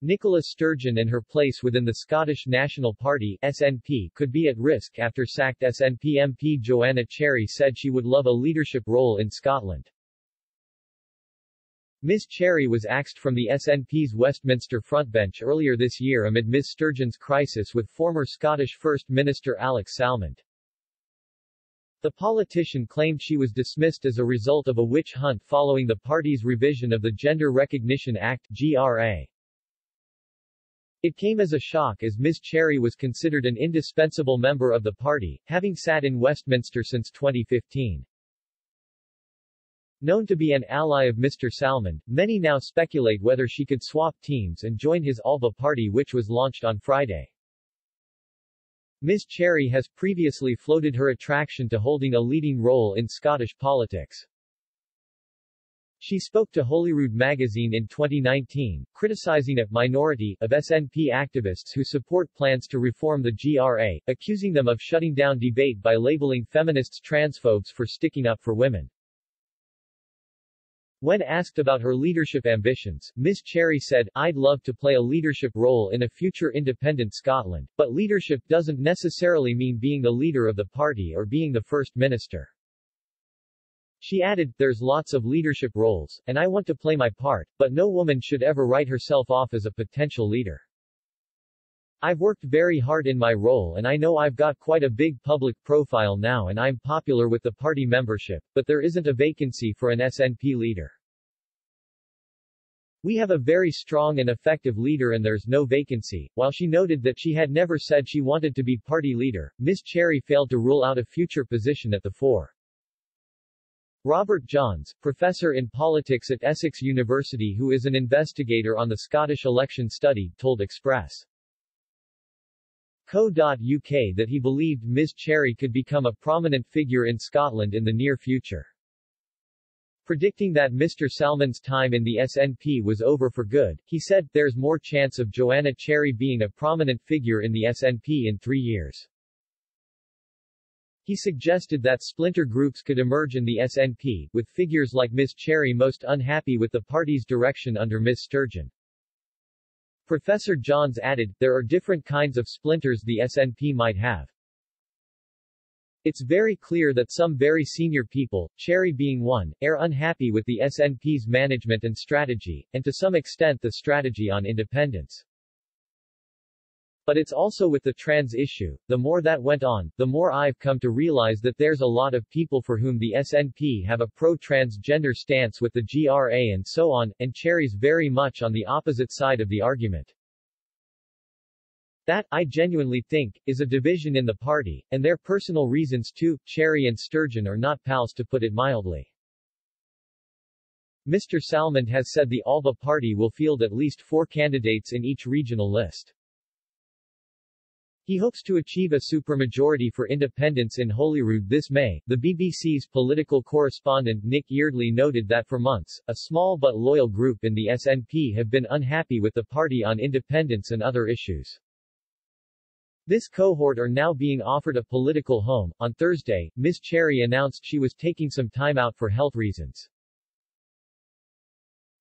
Nicola Sturgeon and her place within the Scottish National Party (SNP) could be at risk after sacked SNP MP Joanna Cherry said she would love a leadership role in Scotland. Ms. Cherry was axed from the SNP's Westminster frontbench earlier this year amid Ms. Sturgeon's crisis with former Scottish First Minister Alex Salmond. The politician claimed she was dismissed as a result of a witch hunt following the party's revision of the Gender Recognition Act (GRA). It came as a shock as Ms. Cherry was considered an indispensable member of the party, having sat in Westminster since 2015. Known to be an ally of Mr. Salmond, many now speculate whether she could swap teams and join his Alba party, which was launched on Friday. Ms. Cherry has previously floated her attraction to holding a leading role in Scottish politics. She spoke to Holyrood magazine in 2019, criticizing a minority of SNP activists who support plans to reform the GRA, accusing them of shutting down debate by labeling feminists transphobes for sticking up for women. When asked about her leadership ambitions, Ms. Cherry said, "I'd love to play a leadership role in a future independent Scotland, but leadership doesn't necessarily mean being the leader of the party or being the First Minister." She added, "There's lots of leadership roles, and I want to play my part, but no woman should ever write herself off as a potential leader. I've worked very hard in my role and I know I've got quite a big public profile now and I'm popular with the party membership, but there isn't a vacancy for an SNP leader. We have a very strong and effective leader and there's no vacancy." While she noted that she had never said she wanted to be party leader, Ms. Cherry failed to rule out a future position at the fore. Robert Johns, professor in politics at Essex University who is an investigator on the Scottish election study, told Express.co.uk that he believed Ms. Cherry could become a prominent figure in Scotland in the near future. Predicting that Mr. Salmond's time in the SNP was over for good, he said, "There's more chance of Joanna Cherry being a prominent figure in the SNP in 3 years." He suggested that splinter groups could emerge in the SNP, with figures like Ms. Cherry most unhappy with the party's direction under Ms. Sturgeon. Professor Johns added, "There are different kinds of splinters the SNP might have. It's very clear that some very senior people, Cherry being one, are unhappy with the SNP's management and strategy, and to some extent the strategy on independence. But it's also with the trans issue. The more that went on, the more I've come to realize that there's a lot of people for whom the SNP have a pro-transgender stance with the GRA and so on, and Cherry's very much on the opposite side of the argument. That, I genuinely think, is a division in the party, and their personal reasons too. Cherry and Sturgeon are not pals, to put it mildly." Mr. Salmond has said the Alba party will field at least 4 candidates in each regional list. He hopes to achieve a supermajority for independence in Holyrood this May. The BBC's political correspondent Nick Yeardley noted that for months, a small but loyal group in the SNP have been unhappy with the party on independence and other issues. This cohort are now being offered a political home. On Thursday, Ms. Cherry announced she was taking some time out for health reasons.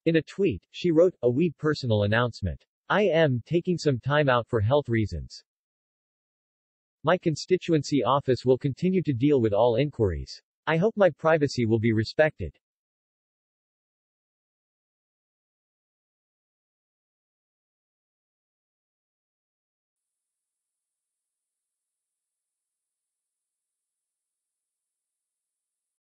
In a tweet, she wrote, "A wee personal announcement. I am taking some time out for health reasons. My constituency office will continue to deal with all inquiries. I hope my privacy will be respected.